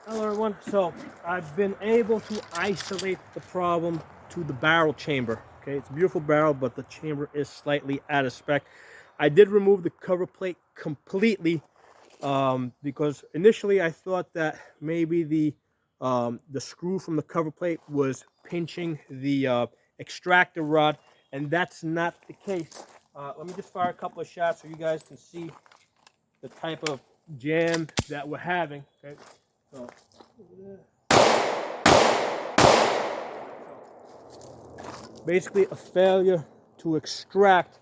Hello everyone. So I've been able to isolate the problem to the barrel chamber. Okay, it's a beautiful barrel, but the chamber is slightly out of spec. I did remove the cover plate completely because initially I thought that maybe the screw from the cover plate was pinching the extractor rod, and that's not the case. Let me just fire a couple of shots so you guys can see the type of jam that we're having. Okay, so basically a failure to extract.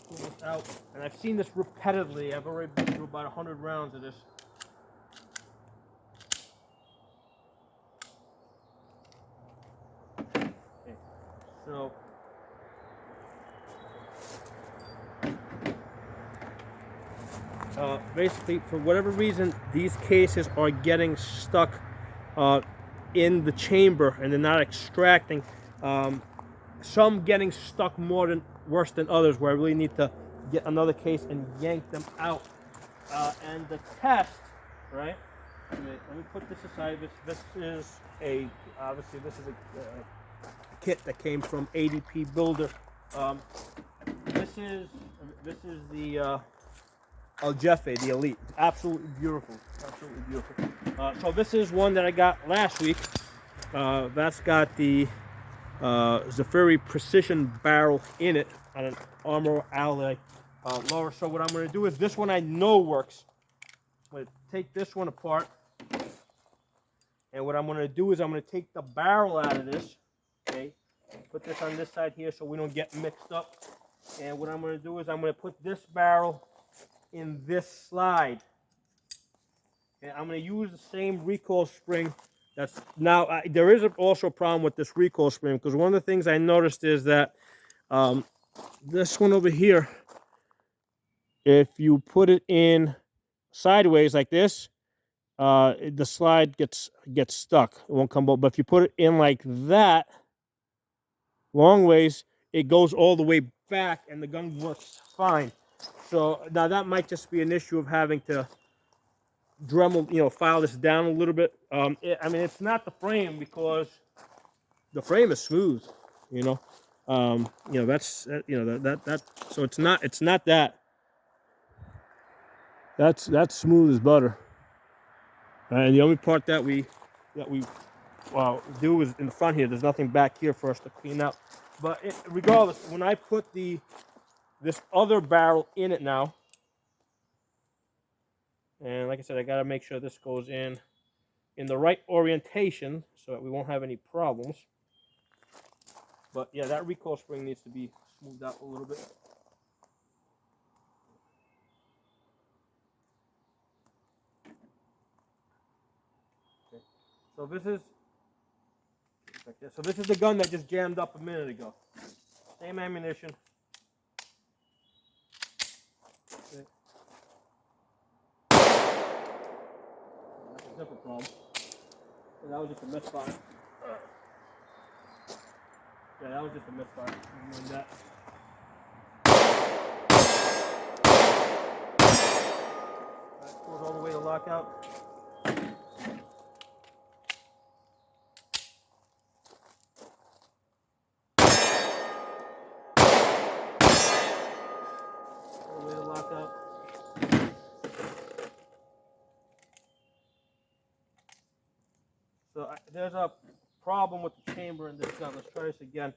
Pull this out, and I've seen this repetitively. I've already been through about 100 rounds of this. Okay. So basically, for whatever reason, these cases are getting stuck in the chamber, and they're not extracting. Some getting stuck worse than others, where I really need to get another case and yank them out. And the test, right? Let me put this aside. This is obviously this is a kit that came from ADP Builder. This is the El Jefe, the Elite. It's absolutely beautiful. Absolutely beautiful. So this is one that I got last week. That's got the Zafiri Precision barrel in it on an Armor Alloy lower. So what I'm going to do is, this one I know works. I'm going to take this one apart, and what I'm going to do is I'm going to take the barrel out of this. Okay, put this on this side here so we don't get mixed up. And what I'm going to do is I'm going to put this barrel in this slide, and I'm going to use the same recoil spring. That's now there is also a problem with this recoil spring, because one of the things I noticed is that this one over here, if you put it in sideways like this, the slide gets stuck. It won't come out. But if you put it in like that, long ways, it goes all the way back, and the gun works fine. So now that might just be an issue of having to Dremel, file this down a little bit. I mean, it's not the frame, because the frame is smooth. That's that. So it's not that. That's smooth as butter. And the only part that we do is in the front here. There's nothing back here for us to clean up. But regardless, when I put this other barrel in it now, and like I said, I got to make sure this goes in the right orientation so that we won't have any problems. But yeah, that recoil spring needs to be smoothed out a little bit. Okay. So this is the gun that just jammed up a minute ago. Same ammunition. Okay. That's a different problem. So that was just a misfire. Yeah, that was just a misfire. That. That goes all the way to lockout. All the way to lockout. So there's a problem with the chamber in this gun. Let's try this again,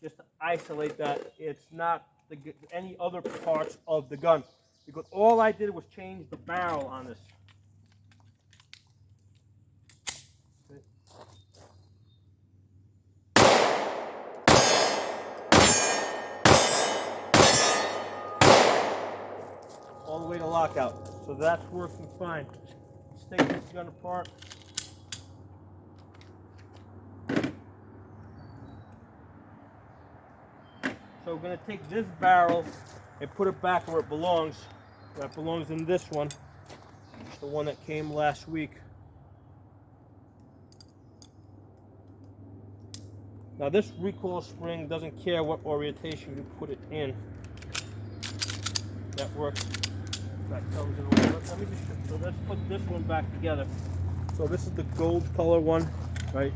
just to isolate that it's not any other parts of the gun, because all I did was change the barrel on this. Okay. All the way to lockout. So that's working fine. Let's take this gun apart. So we're going to take this barrel and put it back where it belongs. That belongs in this one. It's the one that came last week. Now this recoil spring doesn't care what orientation you put it in. That works That comes in order. Let me just, so let's put this one back together. So this is the gold color one, right?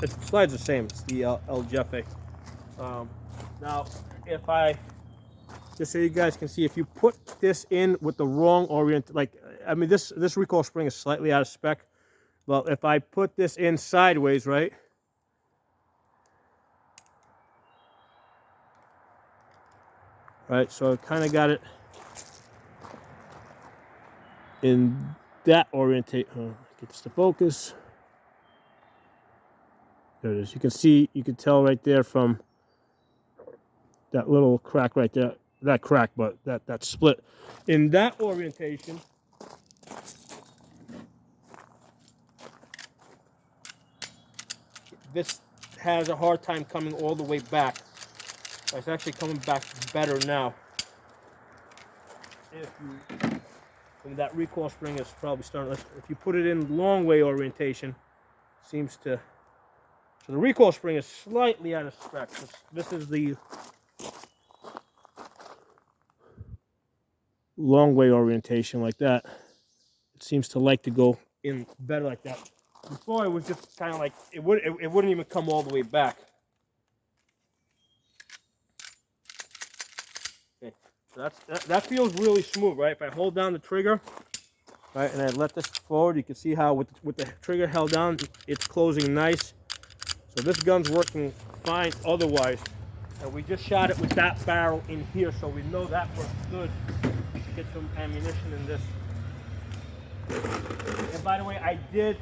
It slides the same. It's the El Jefe. Now, if I, just so you guys can see, if you put this in with the wrong orient, like, I mean, this recoil spring is slightly out of spec. Well, if I put this in sideways, right? Right, so I kind of got it in that orientation. Get this to focus. There it is. You can see, you can tell right there from that little crack right there. That crack, but that split. In that orientation, this has a hard time coming all the way back. It's actually coming back better now. If you, and that recoil spring is probably starting. If you put it in long way orientation, seems to. So the recoil spring is slightly out of spec. This is the long way orientation like that. It seems to like to go in better like that. Before it was just kind of like it wouldn't even come all the way back. Okay, so that feels really smooth, right? If I hold down the trigger, right, and I let this forward, you can see how with the trigger held down, it's closing nice. So this gun's working fine otherwise. And we just shot it with that barrel in here, so we know that works good. Get some ammunition in this. And by the way, I did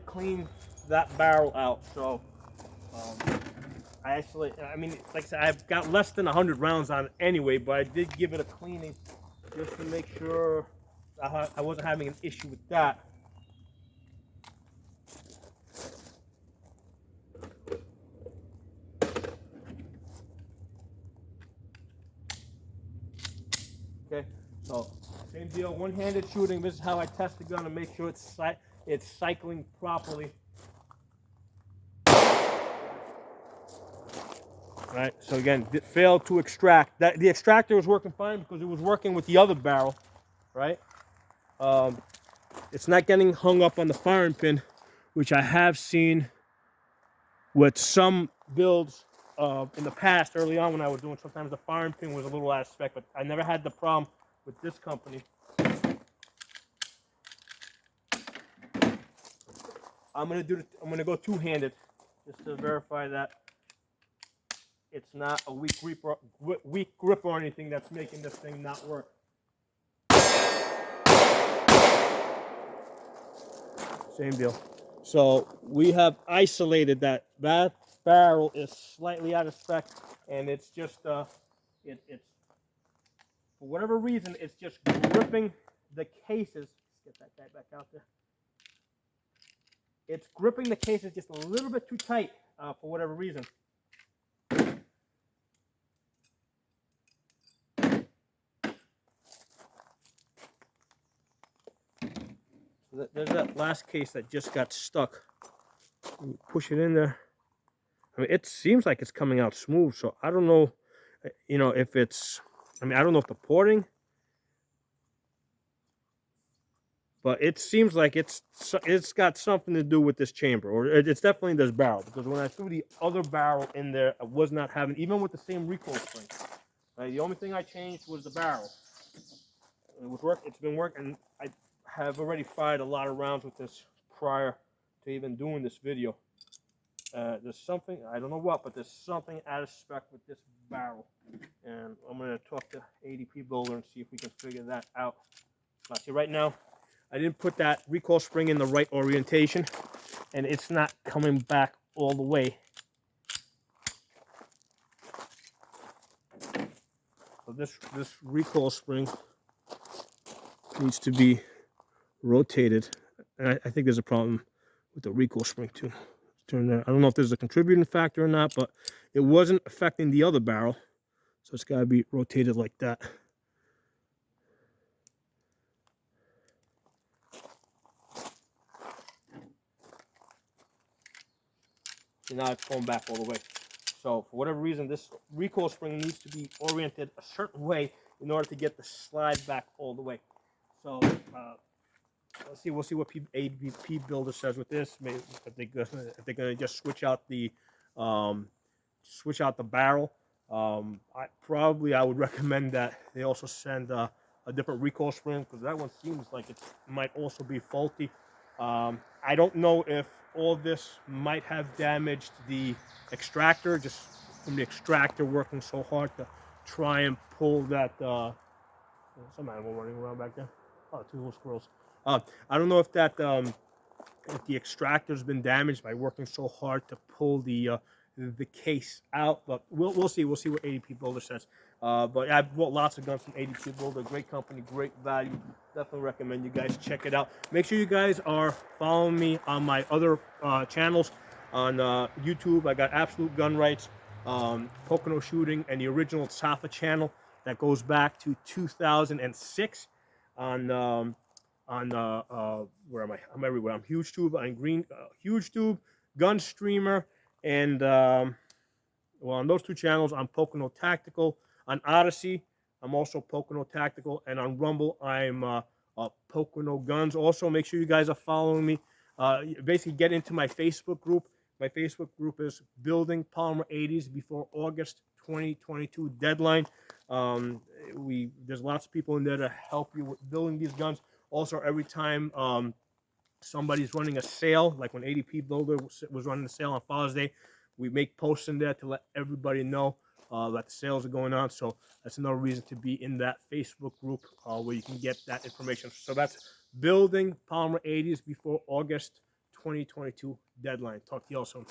clean that barrel out, so I mean, like I said, I've got less than 100 rounds on it anyway, but I did give it a cleaning just to make sure I wasn't having an issue with that. Okay, so same deal, one-handed shooting. This is how I test the gun to make sure it's cycling properly. Right, so again, it failed to extract. The extractor was working fine because it was working with the other barrel, right? It's not getting hung up on the firing pin, which I have seen with some builds in the past, early on when I was doing. Sometimes the firing pin was a little out of spec, but I never had the problem with this company. I'm gonna go two-handed just to verify that it's not a weak grip or anything that's making this thing not work. Same deal. So we have isolated that barrel is slightly out of spec, and it's just it's for whatever reason it's just gripping the cases. Let's get that guy back out there. It's gripping the cases just a little bit too tight for whatever reason. So there's that last case that just got stuck. Push it in there. I mean, it seems like it's coming out smooth, so I don't know, you know, if it's, I mean, I don't know if the porting, but it seems like it's got something to do with this chamber, or it's definitely this barrel, because when I threw the other barrel in there, I was not having, even with the same recoil spring, right? The only thing I changed was the barrel. It was work. It's been working. I have already fired a lot of rounds with this prior to even doing this video. There's something, I don't know what, but there's something out of spec with this barrel. And I'm going to talk to ADP Builder and see if we can figure that out. See, right now, I didn't put that recoil spring in the right orientation, and it's not coming back all the way. So this recoil spring needs to be rotated. And I think there's a problem with the recoil spring too. I don't know if there's a contributing factor or not, but it wasn't affecting the other barrel, so it's got to be rotated like that. So now it's going back all the way. So for whatever reason, this recoil spring needs to be oriented a certain way in order to get the slide back all the way. So let's see. We'll see what ADP Builder says with this. Maybe if they're gonna just switch out the barrel. I would recommend that they also send a different recoil spring, because that one seems like it might also be faulty. I don't know if all this might have damaged the extractor, just from the extractor working so hard to try and pull that. Some animal running around back there. Oh, two little squirrels. I don't know if that if the extractor's been damaged by working so hard to pull the case out, but we'll see. We'll see what ADP Builder says. But I've bought lots of guns from ADP Builder. Great company, great value. Definitely recommend you guys check it out. Make sure you guys are following me on my other channels on YouTube. I got Absolute Gun Rights, Pocono Shooting, and the original Safa channel that goes back to 2006 on where am I? I'm everywhere. I'm HugeTube on HugeTube, Gun Streamer, and well, on those two channels, I'm Pocono Tactical. On Odyssey, I'm also Pocono Tactical, and on Rumble, I'm Pocono Guns. Also, make sure you guys are following me. Basically, get into my Facebook group. My Facebook group is Building Polymer 80s Before August 2022 Deadline. There's lots of people in there to help you with building these guns. Also, every time somebody's running a sale, like when ADP Builder was running a sale on Father's Day, we make posts in there to let everybody know that the sales are going on. So that's another reason to be in that Facebook group where you can get that information. So that's Building Polymer 80s Before August 2022 Deadline. Talk to you all soon.